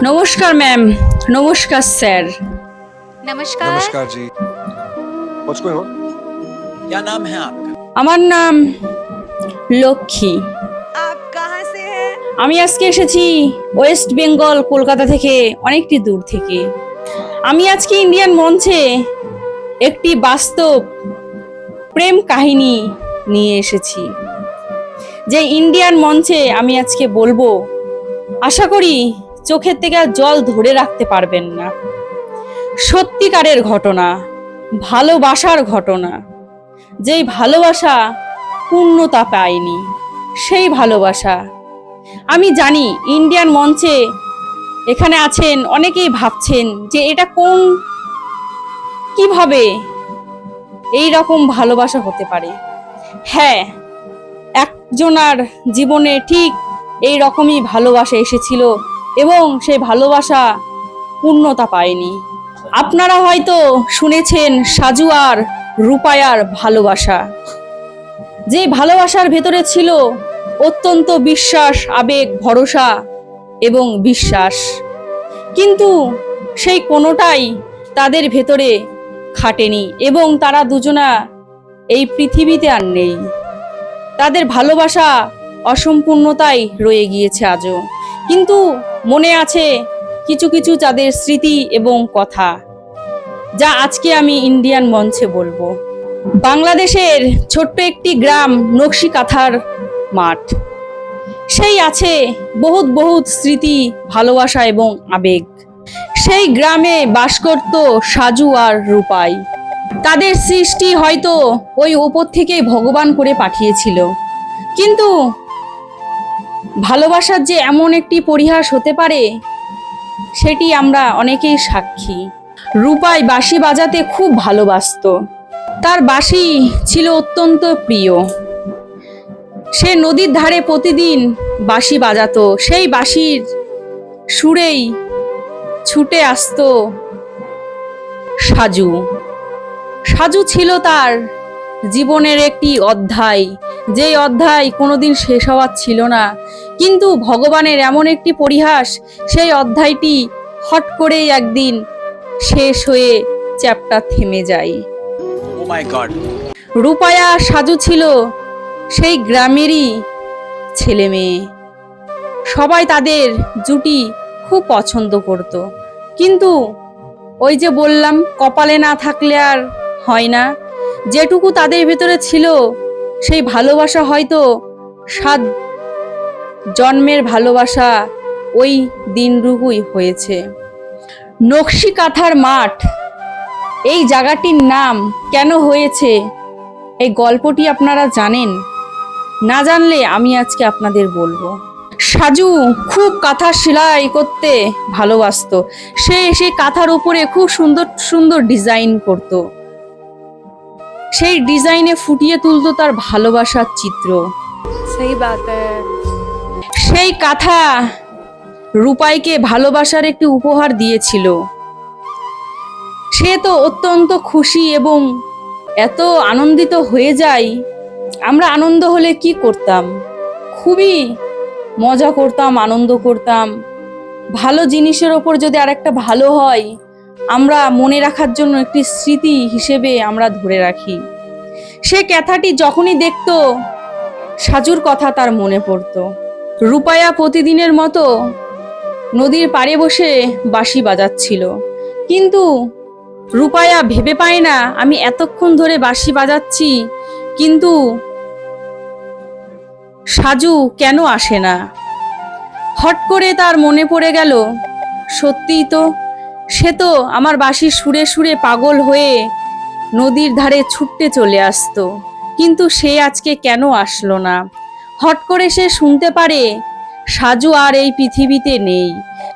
নমস্কার ম্যাম। নমস্কার স্যার। नमस्कार। नमस्कार जी। What's going on? क्या नाम है आपका? আমার নাম লক্ষ্মী। आप कहाँ से हैं? আমি আজকে এসেছি ওয়েস্ট বেঙ্গল, কলকাতা থেকে অনেকটি দূর থেকে। আমি আজকে ইন্ডিয়ান মঞ্চে একটি বাস্তব প্রেম কাহিনী নিয়ে এসেছি, যে ইন্ডিয়ান মঞ্চে আমি আজকে বলবো। আশা করি চোখের থেকে আর জল ধরে রাখতে পারবেন না। সত্যিকারের ঘটনা, ভালোবাসার ঘটনা, যেই ভালোবাসা পূর্ণতা পায়নি, সেই ভালোবাসা। আমি জানি ইন্ডিয়ান মঞ্চে এখানে আছেন অনেকেই ভাবছেন যে এটা কিভাবে এই রকম ভালোবাসা হতে পারে। হ্যাঁ, একজনার জীবনে ঠিক এই রকমই ভালোবাসা এসেছিল এবং সেই ভালোবাসা পূর্ণতা পায়নি। আপনারা হয়তো শুনেছেন সাজু আর রূপায়ার ভালোবাসা, যে ভালোবাসার ভেতরে ছিল অত্যন্ত বিশ্বাস, আবেগ, ভরসা এবং বিশ্বাস, কিন্তু সেই কোনোটাই তাদের ভেতরে খাটেনি এবং তারা দুজনা এই পৃথিবীতে আর নেই। তাদের ভালোবাসা অসম্পূর্ণতাই রয়ে গিয়েছে আজও, কিন্তু মনে আছে কিছু কিছু তাদের স্মৃতি এবং কথা, যা আজকে আমি ইন্ডিয়ান মঞ্চে বলবো। বাংলাদেশের ছোট্ট একটি গ্রাম নকশিকাঁথার মাঠ, সেই আছে বহুত বহুত স্মৃতি, ভালোবাসা এবং আবেগ। সেই গ্রামে বাস করত সাজু আর রূপাই। তাদের সৃষ্টি হয়তো ওই ওপর থেকেই ভগবান করে পাঠিয়েছিল, কিন্তু ভালোবাসার যে এমন একটি পরিহাস হতে পারে সেটি আমরা অনেকেই সাক্ষী। রূপাই বাঁশি বাজাতে খুব ভালোবাসতো, তার বাঁশি ছিল অত্যন্ত প্রিয়। সে নদীর ধারে প্রতিদিন বাঁশি বাজাতো, সেই বাঁশির সুরেই ছুটে আসতো সাজু। সাজু ছিল তার জীবনের একটি অধ্যায়, যেই অধ্যায় কোনোদিন শেষ হওয়ার ছিল না, কিন্তু ভগবানের এমন একটি পরিহাস, সেই অধ্যায়টি হট করেই একদিন শেষ হয়ে চ্যাপ্টার থেমে যায়। Oh my God! Rupaya Saju ছিল সেই গ্রামেরই ছেলে মেয়ে। সবাই তাদের জুটি খুব পছন্দ করত, কিন্তু ওই যে বললাম, কপালে না থাকলে আর হয় না। যেটুকু তাদের ভেতরে ছিল সেই ভালোবাসা হয়তো 7 জন্মের ভালোবাসা ওই দিনটুকুই হয়েছে। নকশিকাঁথার মাঠ, এই জায়গাটির নাম কেন হয়েছে এই গল্পটি আপনারা জানেন? না জানলে আমি আজকে আপনাদের বলবো। সাজু খুব কাঁথা সেলাই করতে ভালোবাসতো। সেই কাঁথার উপরে খুব সুন্দর সুন্দর ডিজাইন করত, সেই ডিজাইনে ফুটিয়ে তুলতো তার ভালোবাসার চিত্র। सही बात है। সেই কাঁথা রূপাইকে ভালোবাসার একটি উপহার দিয়েছিল। সে তো অত্যন্ত খুশি এবং এত আনন্দিত হয়ে যায়। আমরা আনন্দ হলে কি করতাম? খুবই মজা করতাম, আনন্দ করতাম। ভালো জিনিসের ওপর যদি আরেকটা ভালো হয়, আমরা মনে রাখার জন্য একটি স্মৃতি হিসেবে আমরা ধরে রাখি। সে ক্যাথাটি যখনই দেখতো, সাজুর কথা তার মনে পড়তো। রূপায়া প্রতিদিনের মতো নদীর পাড়ে বসে বাঁশি বাজাচ্ছিল, কিন্তু রূপায়া ভেবে পায় না আমি এতক্ষণ ধরে বাঁশি বাজাচ্ছি, কিন্তু সাজু কেন আসে না। হট করে তার মনে পড়ে গেল, সত্যিই তো, সে তো আমার বাঁশির সুরে সুরে পাগল হয়ে নদীর ধারে ছুটতে চলে আসতো, কিন্তু সে আজকে কেন আসলো না। হট করে সে শুনতে পারে সাজু আর এই পৃথিবীতে নেই।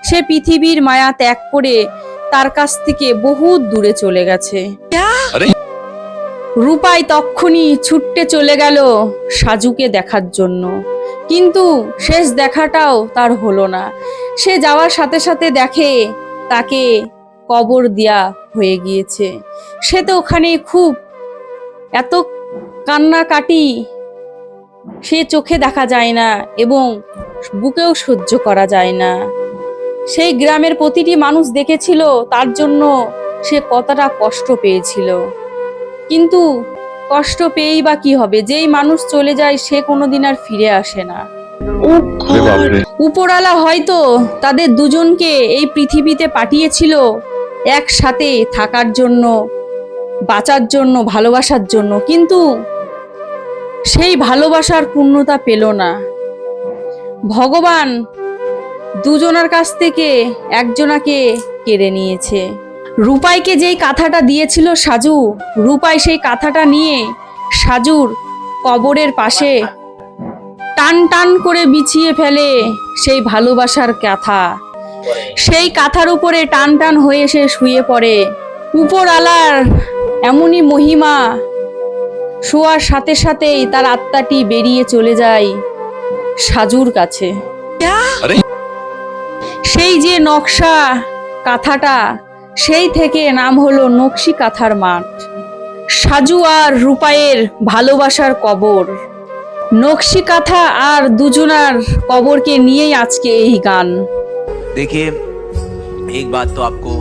সে পৃথিবীর মায়া ত্যাগ করে তার কাছ থেকে বহুত দূরে চলে গেছে। রূপাই তক্ষুনি ছুটতে চলে গেল সাজুকে দেখার জন্য, কিন্তু শেষ দেখাটাও তার হলো না। সে যাওয়ার সাথে সাথে দেখে তাকে কবর দেয়া হয়ে গিয়েছে। সে তো ওখানে খুব এত কান্নাকাটি সে চোখে দেখা যায় না এবং বুকেও সহ্য করা যায় না। সেই গ্রামের প্রতিটি মানুষ দেখেছিল তার জন্য সে কতটা কষ্ট পেয়েছিল। কিন্তু কষ্ট পেয়েই বা কি হবে, যেই মানুষ চলে যায় সে কোনোদিন আর ফিরে আসে না। अरे बाप रे উপরওয়ালা হয়তো তাদের দুজনকে এই পৃথিবীতে পাঠিয়েছিল একসাথে থাকার জন্য, বাঁচার জন্য, ভালোবাসার জন্য, কিন্তু সেই ভালোবাসার পূর্ণতা পেল না। ভগবান দুজনের কাছ থেকে একজনাকে কেড়ে নিয়েছে। রূপাইকে যেই কাঁথাটা দিয়েছিল সাজু, রূপাই সেই কাঁথাটা নিয়ে সাজুর কবরের পাশে টান টান করে বিছিয়ে ফেলে সেই ভালোবাসার কাঁথা। সেই কাঁথার উপরে টান টান হয়ে সে শুয়ে পড়ে। উপরওয়ালার এমনই মহিমা, শোয়ার সাথে সাথেই তার আত্মাটি বেরিয়ে চলে যায় সাজুর কাছে। अरे সেই যে নকশা কাঁথাটা, সেই থেকে নাম হলো নকশি কাঁথার মাঠ। সাজু আর রূপাইয়ের ভালোবাসার কবর, নকশি কাঁথা আর দুজনার কবরকে নিয়েই আজকে এই গান। देखिए, एक बात तो आपको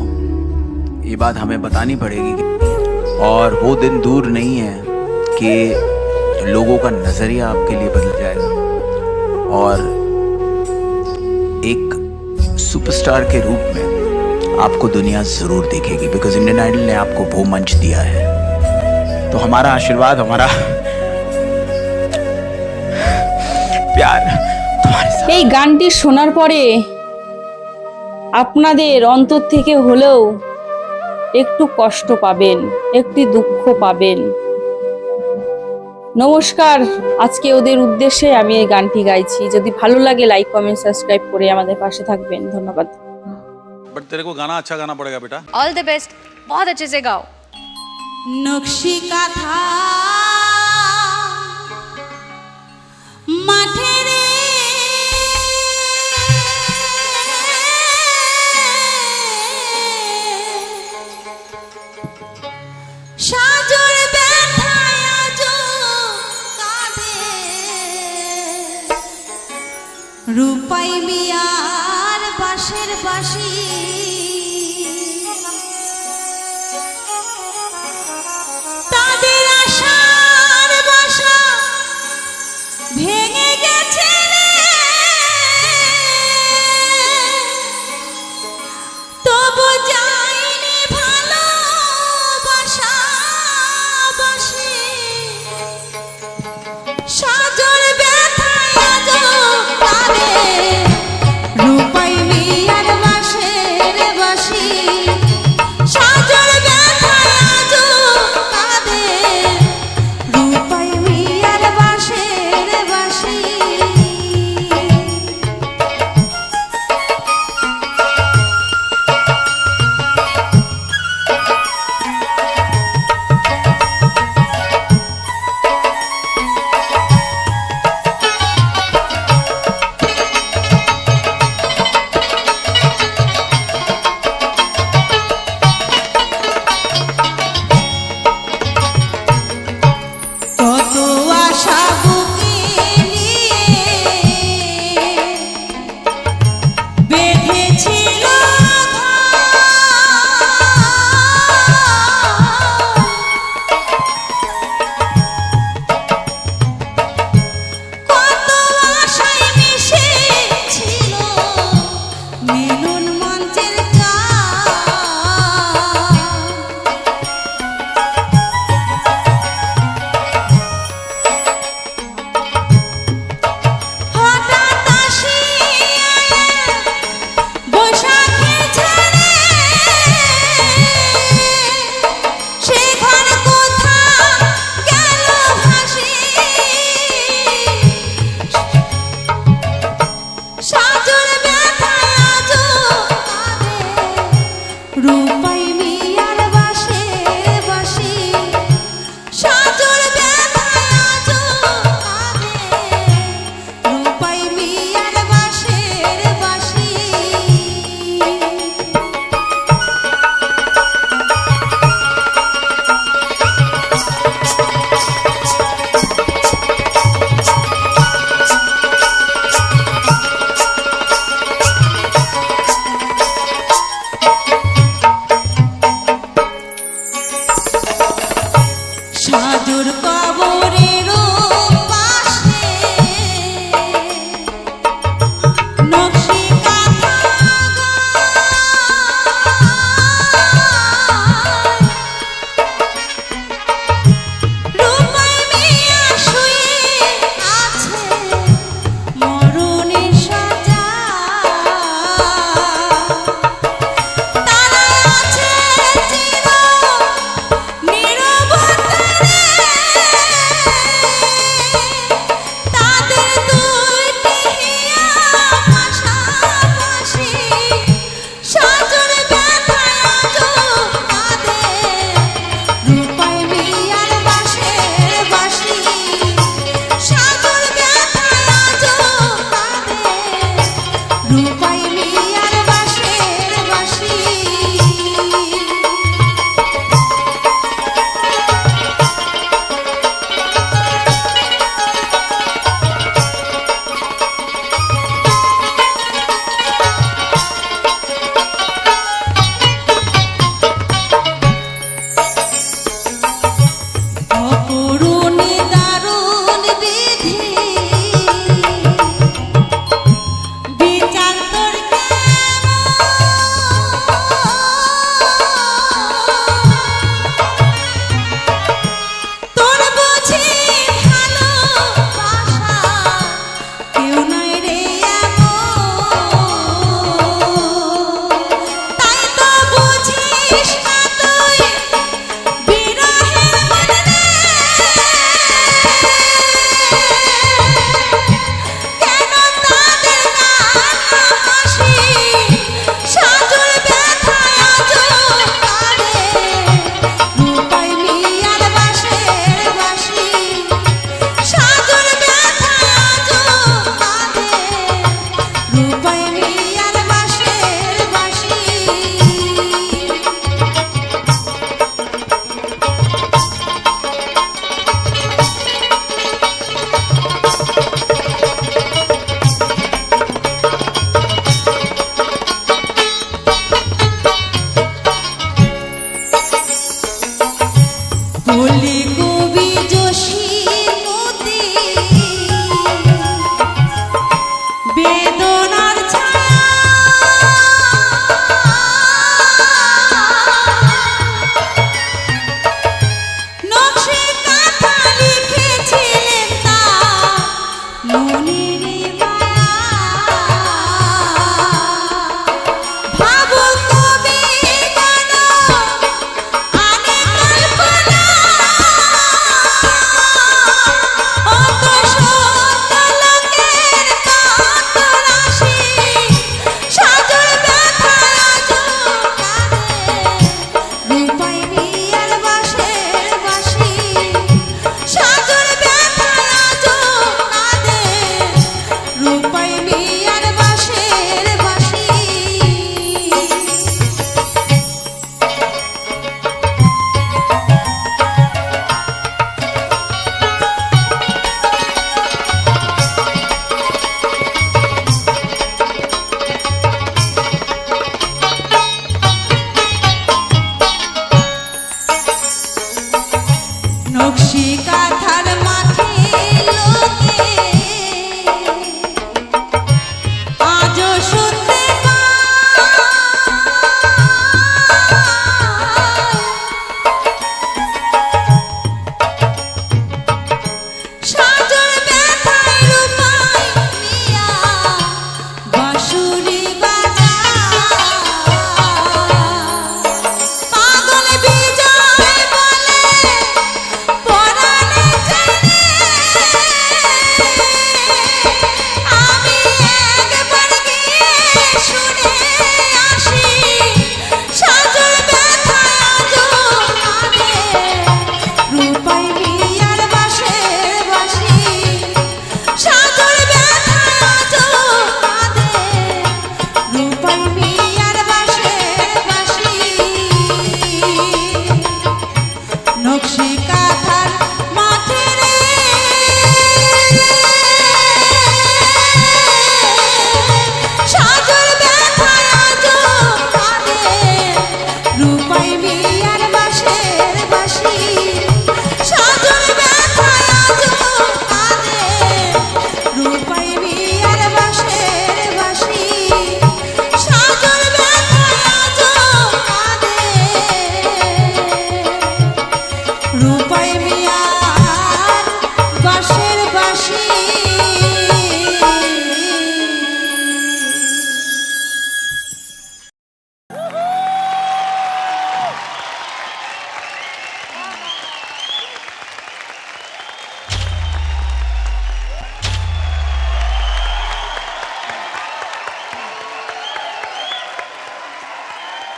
ये बात हमें बतानी पड़ेगी और वो दिन दूर नहीं है कि लोगों का नजरिया आपके लिए बदल जाएगा और एक सुपरस्टार के रूप में आपको दुनिया जरूर देखेगी, बिकॉज इंडियन आइडल ने आपको वो मंच दिया है। तो हमारा आशीर्वाद, हमारा प्यार तुम्हारे साथ। এই গানটি শোনার পরে আপনাদের অন্তর থেকে হলেও একটু কষ্ট পাবেন, একটি দুঃখ পাবেন। নমস্কার, আজকে ওদের উদ্দেশ্যে আমি এই গানটি গাইছি। যদি ভালো লাগে লাইক কমেন্ট সাবস্ক্রাইব করে আমাদের পাশে থাকবেন। ধন্যবাদ। बट तेरे को गाना अच्छा गाना पड़ेगा बेटा। ऑल द बेस्ट, बहुत अच्छे से गाओ। নকশি কাঁথা মাঠে রে সাজর ব্যথায় আজো কাঁদে রূপাই মিয়ার বাঁশের বাঁশি